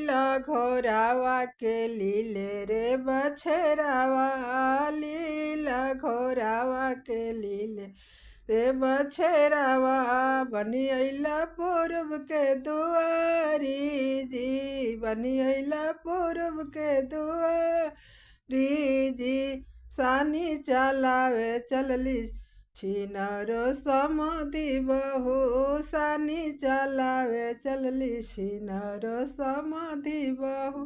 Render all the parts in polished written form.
लीला घोरावा के लीले रे बछरावा, लीला घोरावा के लीले रे बछरावा। बनी अइला पूर्व के दुआरी जी, बनी अइला पूर्व के दुआरी जी। सानी चलावे चलली छिनारो समधि बहू, सानी चलावे चलली छिनारो समधि बहू।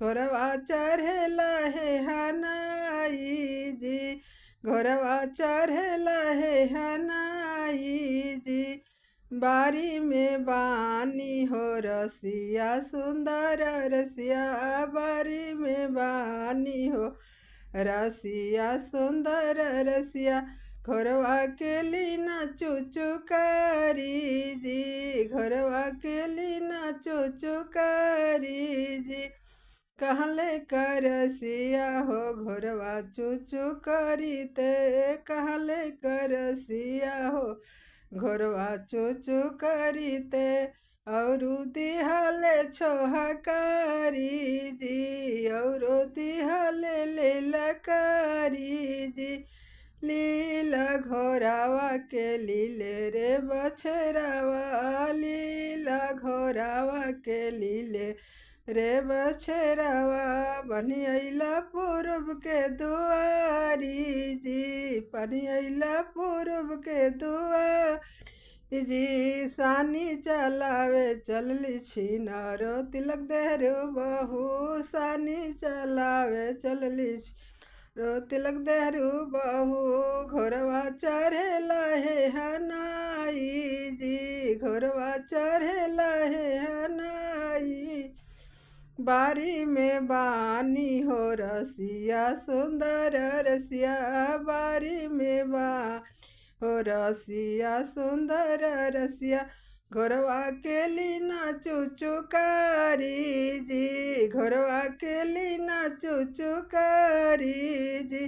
घोरवा चढ़ेला हे हनाई जी, घोरवा चढ़ेला हे हनाई जी। बारी में बानी हो रसिया सुंदर रसिया, बारी में बानी हो रसिया सुंदर रसिया। घोरवा के लीना चुचुकारी जी, घोरवा के लीना चुचुकारी जी। कहले करसिया हो घोरवा चुचुकारी ते, कहले करसिया हो घोरवा चुचुकारी ते। और दिहले छोहकारी जी, और दिहले लेलकारी जी। लीला घोरावा के लीले रे बछरावा, लीला घोरावा के लीले रे बछरावा। बनी अइला पूर्व के दुआरी जी, बनी अइला पूर्व के दुआरी जी। सानी चलावे चलली छिनारो तिलक देहरो बहू, सानी चलावे चलली रो तिलक देहरू बहू। घोरवा चढ़ेला हे हनाई जी, घोरवा चढ़ेला हे हनाई। बारी में बानी हो रसिया सुंदर रसिया, बारी में बानी हो रसिया सुंदर रसिया। घोरवा के लीना चुचुकारी जी, घोरवा के लीना चुचुकारी जी,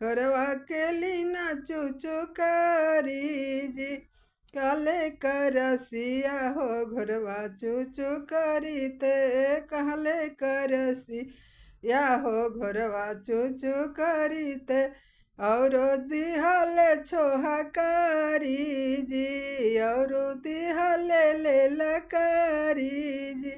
घोरवा के लीना चुचुकारी जी। काले करसिया हो घोरवा चुचुकारी ते, कहले करसिया हो घोरवा चुचुकारी ते। और दिहले छोहकारी जी, और दिहले लेलकारी जी।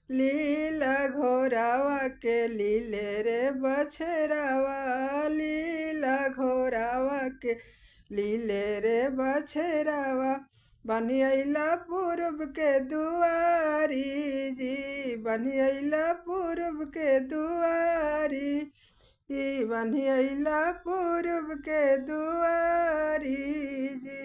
लीला घोरावा के लीले रे बछरावा, लीला घोरावा के लीले रे बछरावा। बनी अइला पूर्व के दुआरी जी, बनी अइला पूर्व के दुआरी जी, बनी अइला पूर्व के दुआरी जी।